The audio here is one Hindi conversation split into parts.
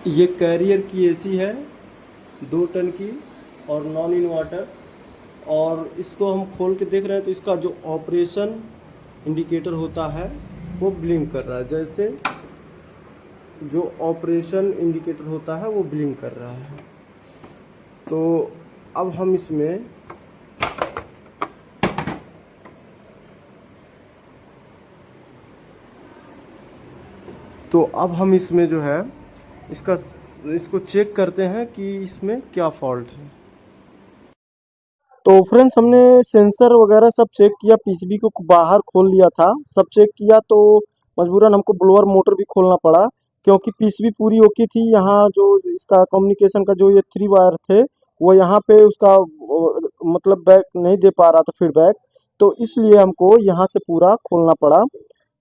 ये कैरियर की एसी है 2 टन की और नॉन इन्वर्टर। और इसको हम खोल के देख रहे हैं तो इसका जो ऑपरेशन इंडिकेटर होता है वो ब्लिंक कर रहा है। जैसे जो ऑपरेशन इंडिकेटर होता है वो ब्लिंक कर रहा है। तो अब हम इसमें जो है इसका इसको चेक करते हैं कि इसमें क्या फॉल्ट है। तो फ्रेंड्स, हमने सेंसर वगैरह सब चेक किया, पीसीबी को बाहर खोल लिया था, सब चेक किया। तो मजबूरन हमको ब्लोअर मोटर भी खोलना पड़ा क्योंकि पीसीबी पूरी ओके थी। यहाँ जो इसका कम्युनिकेशन का जो ये 3 वायर थे वो यहाँ पे उसका मतलब बैक नहीं दे पा रहा था फीडबैक। तो इसलिए हमको यहाँ से पूरा खोलना पड़ा।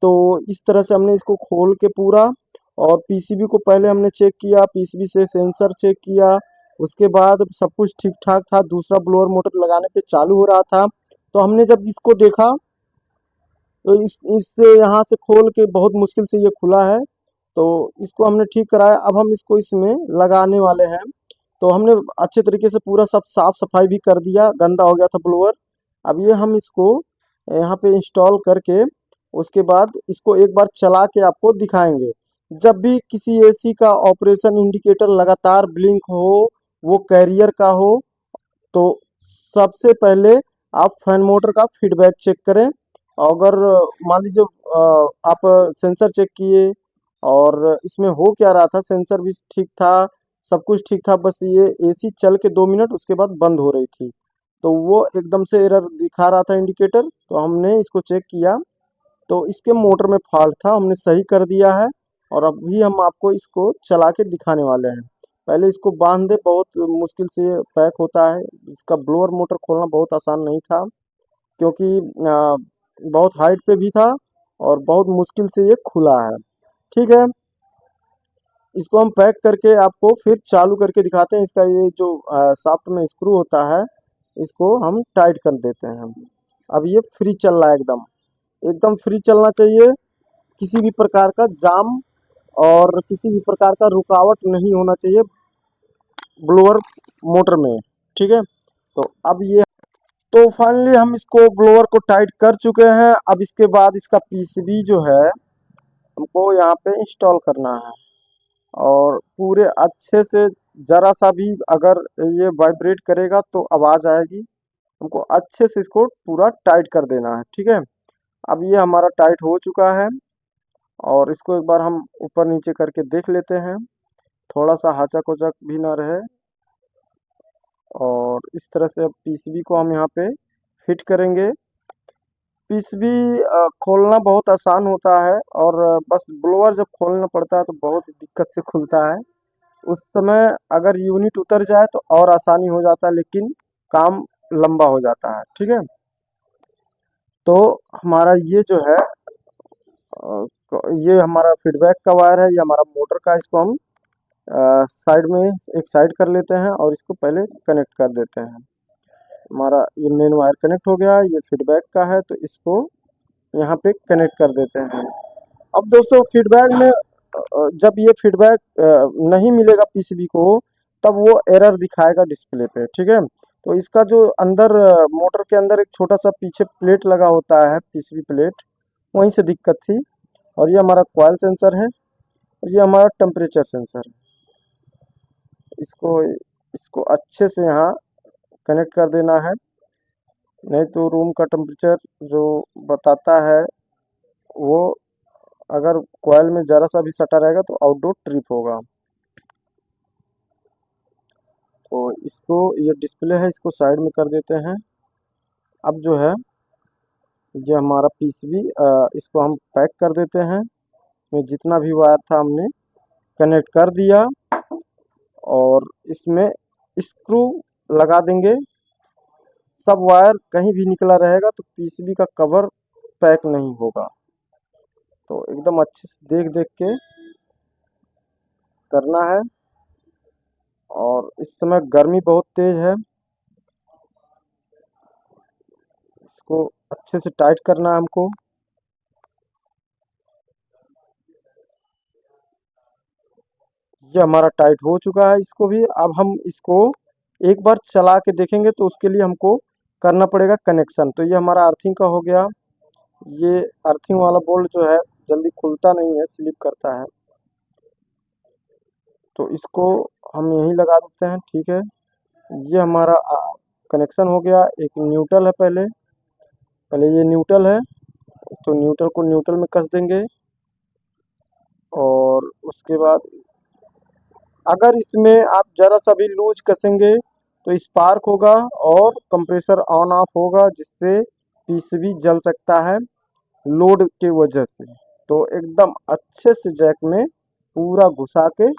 तो इस तरह से हमने इसको खोल के पूरा, और पीसीबी को पहले हमने चेक किया, पीसीबी से सेंसर चेक किया। उसके बाद सब कुछ ठीक ठाक था, दूसरा ब्लोअर मोटर लगाने पे चालू हो रहा था। तो हमने जब इसको देखा तो इससे यहाँ से खोल के बहुत मुश्किल से ये खुला है। तो इसको हमने ठीक कराया, अब हम इसको इसमें लगाने वाले हैं। तो हमने अच्छे तरीके से पूरा सब साफ सफाई भी कर दिया, गंदा हो गया था ब्लोअर। अब ये हम इसको यहाँ पे इंस्टॉल करके उसके बाद इसको एक बार चला के आपको दिखाएंगे। जब भी किसी एसी का ऑपरेशन इंडिकेटर लगातार ब्लिंक हो, वो कैरियर का हो, तो सबसे पहले आप फैन मोटर का फीडबैक चेक करें। अगर मान लीजिए आप सेंसर चेक किए और इसमें हो क्या रहा था, सेंसर भी ठीक था, सब कुछ ठीक था, बस ये एसी चल के 2 मिनट उसके बाद बंद हो रही थी। तो वो एकदम से एरर दिखा रहा था इंडिकेटर। तो हमने इसको चेक किया तो इसके मोटर में फॉल्ट था, हमने सही कर दिया है। और अभी हम आपको इसको चला के दिखाने वाले हैं। पहले इसको बांध दे, बहुत मुश्किल से ये पैक होता है। इसका ब्लोअर मोटर खोलना बहुत आसान नहीं था क्योंकि बहुत हाइट पे भी था और बहुत मुश्किल से ये खुला है। ठीक है, इसको हम पैक करके आपको फिर चालू करके दिखाते हैं। इसका ये जो शाफ्ट में स्क्रू होता है इसको हम टाइट कर देते हैं। अब ये फ्री चल रहा है, एकदम एकदम फ्री चलना चाहिए। किसी भी प्रकार का जाम और किसी भी प्रकार का रुकावट नहीं होना चाहिए ब्लोअर मोटर में। ठीक है, तो अब ये, तो फाइनली हम इसको ब्लोअर को टाइट कर चुके हैं। अब इसके बाद इसका पीसीबी जो है हमको यहाँ पे इंस्टॉल करना है, और पूरे अच्छे से, जरा सा भी अगर ये वाइब्रेट करेगा तो आवाज़ आएगी। हमको अच्छे से इसको पूरा टाइट कर देना है। ठीक है, अब ये हमारा टाइट हो चुका है, और इसको एक बार हम ऊपर नीचे करके देख लेते हैं, थोड़ा सा हाचक होचक भी ना रहे। और इस तरह से अब पीसीबी को हम यहाँ पे फिट करेंगे। पीसीबी खोलना बहुत आसान होता है, और बस ब्लोअर जब खोलना पड़ता है तो बहुत दिक्कत से खुलता है। उस समय अगर यूनिट उतर जाए तो और आसानी हो जाता है, लेकिन काम लंबा हो जाता है। ठीक है, तो हमारा ये जो है ये हमारा फीडबैक का वायर है, ये हमारा मोटर का। इसको हम साइड में एक साइड कर लेते हैं और इसको पहले कनेक्ट कर देते हैं। हमारा ये मेन वायर कनेक्ट हो गया, ये फीडबैक का है, तो इसको यहाँ पे कनेक्ट कर देते हैं। अब दोस्तों, फीडबैक में जब ये फीडबैक नहीं मिलेगा पीसीबी को, तब वो एरर दिखाएगा डिस्प्ले पे। ठीक है, तो इसका जो अंदर मोटर के अंदर एक छोटा सा पीछे प्लेट लगा होता है, पीसीबी प्लेट, वहीं से दिक्कत थी। और ये हमारा कॉइल सेंसर है, और ये हमारा टेम्परेचर सेंसर है। इसको इसको अच्छे से यहाँ कनेक्ट कर देना है, नहीं तो रूम का टेम्परेचर जो बताता है वो, अगर कॉइल में ज़रा सा भी सटा रहेगा तो आउटडोर ट्रिप होगा। तो इसको, ये डिस्प्ले है, इसको साइड में कर देते हैं। अब जो है ये हमारा पीसीबी, इसको हम पैक कर देते हैं। इसमें जितना भी वायर था हमने कनेक्ट कर दिया, और इसमें स्क्रू लगा देंगे। सब वायर कहीं भी निकला रहेगा तो पीसीबी का कवर पैक नहीं होगा। तो एकदम अच्छे से देख देख के करना है। और इस समय गर्मी बहुत तेज है, इसको अच्छे से टाइट करना है हमको। ये हमारा टाइट हो चुका है इसको भी। अब हम इसको एक बार चला के देखेंगे, तो उसके लिए हमको करना पड़ेगा कनेक्शन। तो ये हमारा अर्थिंग का हो गया। ये अर्थिंग वाला बोल्ट जो है जल्दी खुलता नहीं है, स्लिप करता है। तो इसको हम यहीं लगा देते हैं, ठीक है। ये हमारा कनेक्शन हो गया। एक न्यूट्रल है, पहले पहले ये न्यूट्रल है, तो न्यूट्रल को न्यूट्रल में कस देंगे। और उसके बाद अगर इसमें आप ज़रा सा भी लूज कसेंगे तो स्पार्क होगा और कंप्रेसर ऑन ऑफ होगा, जिससे पीसीबी जल सकता है लोड के वजह से। तो एकदम अच्छे से जैक में पूरा घुसा के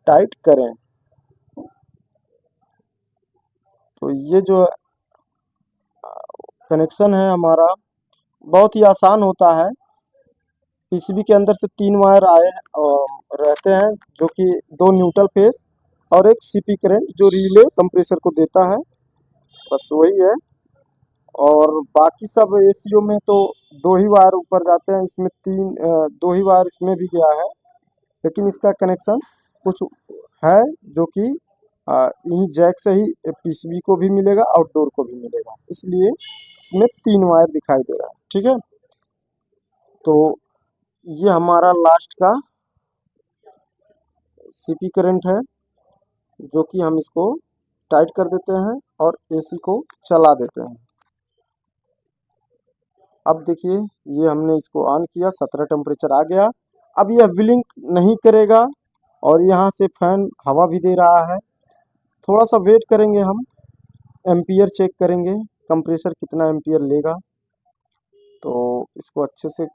टाइट करें। तो ये जो कनेक्शन है हमारा बहुत ही आसान होता है। पीसीबी के अंदर से 3 वायर रहते हैं, जो कि 2 न्यूट्रल फेस और एक सीपी करंट जो रिले कंप्रेसर को देता है, बस वही है। और बाकी सब एसीओ में तो 2 ही वायर ऊपर जाते हैं, इसमें 2 ही वायर इसमें भी गया है। लेकिन इसका कनेक्शन कुछ है जो कि यही जैक से ही पीसीबी को भी मिलेगा, आउटडोर को भी मिलेगा, इसलिए इसमें 3 वायर दिखाई दे रहा है, ठीक है। तो ये हमारा लास्ट का सीपी करंट है, जो कि हम इसको टाइट कर देते हैं और एसी को चला देते हैं। अब देखिए, ये हमने इसको ऑन किया, 17 टेम्परेचर आ गया। अब यह ब्लिंक नहीं करेगा और यहाँ से फैन हवा भी दे रहा है। थोड़ा सा वेट करेंगे हम, एम्पियर चेक करेंगे कंप्रेसर कितना एम्पियर लेगा। तो इसको अच्छे से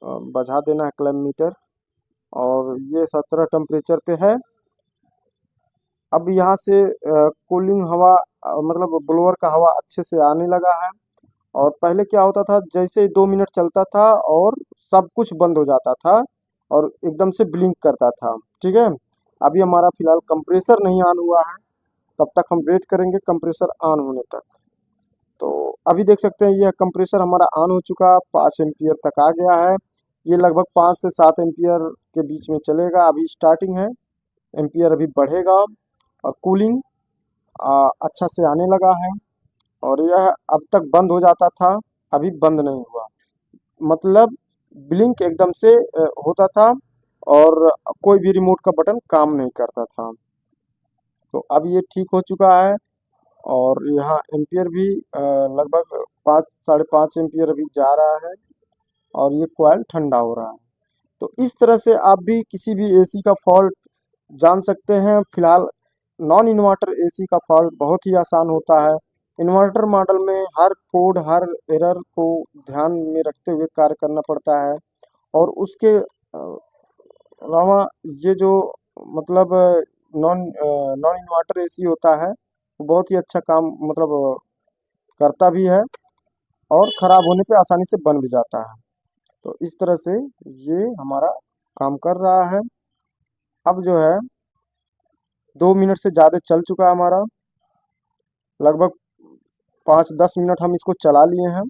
बजा देना है क्लैम्प मीटर। और ये 17 टेम्परेचर पे है। अब यहाँ से कूलिंग हवा मतलब ब्लोअर का हवा अच्छे से आने लगा है। और पहले क्या होता था, जैसे ही 2 मिनट चलता था और सब कुछ बंद हो जाता था और एकदम से ब्लिंक करता था, ठीक है। अभी हमारा फिलहाल कंप्रेसर नहीं ऑन हुआ है, तब तक हम वेट करेंगे कंप्रेसर ऑन होने तक। तो अभी देख सकते हैं यह कंप्रेसर हमारा ऑन हो चुका, 5 एम्पियर तक आ गया है। ये लगभग 5 से 7 एम्पियर के बीच में चलेगा, अभी स्टार्टिंग है। एम्पियर अभी बढ़ेगा और कूलिंग अच्छा से आने लगा है। और यह अब तक बंद हो जाता था, अभी बंद नहीं हुआ, मतलब ब्लिंक एकदम से होता था और कोई भी रिमोट का बटन काम नहीं करता था। तो अब ये ठीक हो चुका है। और यहाँ एम्पियर भी लगभग 5 साढ़े 5 एम्पियर अभी जा रहा है और ये कॉइल ठंडा हो रहा है। तो इस तरह से आप भी किसी भी एसी का फॉल्ट जान सकते हैं। फिलहाल नॉन इन्वर्टर एसी का फॉल्ट बहुत ही आसान होता है। इन्वर्टर मॉडल में हर कोड हर एरर को ध्यान में रखते हुए कार्य करना पड़ता है। और उसके अलावा ये जो मतलब नॉन नॉन इन्वर्टर एसी होता है, वो बहुत ही अच्छा काम मतलब करता भी है और ख़राब होने पे आसानी से बन भी जाता है। तो इस तरह से ये हमारा काम कर रहा है। अब जो है 2 मिनट से ज़्यादा चल चुका है हमारा, लगभग 5-10 मिनट हम इसको चला लिए हैं।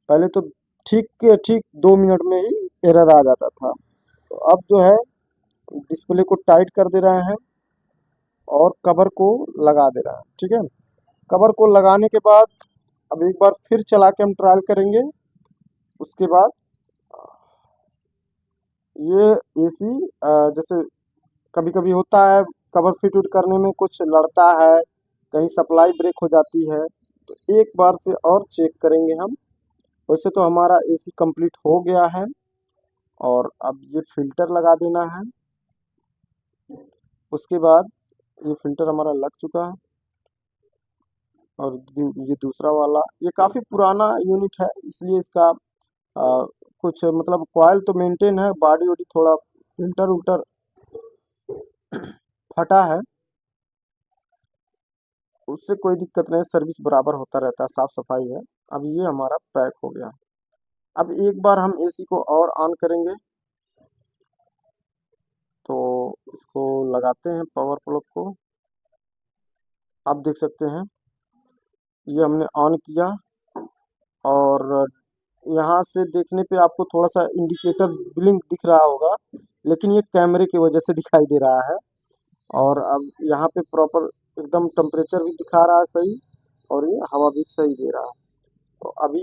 पहले तो ठीक के ठीक 2 मिनट में ही एरर आ जाता था। तो अब जो है डिस्प्ले को टाइट कर दे रहे हैं और कवर को लगा दे रहे हैं, ठीक है। कवर को लगाने के बाद अब एक बार फिर चला के हम ट्रायल करेंगे। उसके बाद ये एसी जैसे कभी कभी होता है कवर फिट उट करने में कुछ लड़ता है, कहीं सप्लाई ब्रेक हो जाती है, तो एक बार से और चेक करेंगे हम। वैसे तो हमारा एसी कंप्लीट हो गया है और अब ये फिल्टर लगा देना है। उसके बाद ये फिल्टर हमारा लग चुका है। और ये दूसरा वाला ये काफ़ी पुराना यूनिट है, इसलिए इसका कुछ मतलब कॉयल तो मेंटेन है, बॉडी वॉडी थोड़ा फिल्टर उल्टर फटा है, उससे कोई दिक्कत नहीं, सर्विस बराबर होता रहता है, साफ सफाई है। अब ये हमारा पैक हो गया। अब एक बार हम एसी को और ऑन करेंगे। तो इसको लगाते हैं पावर प्लग को। आप देख सकते हैं ये हमने ऑन किया और यहाँ से देखने पे आपको थोड़ा सा इंडिकेटर ब्लिंक दिख रहा होगा, लेकिन ये कैमरे की वजह से दिखाई दे रहा है। और अब यहाँ पे प्रॉपर एकदम टेम्परेचर भी दिखा रहा है सही, और ये हवा भी सही दे रहा है। तो अभी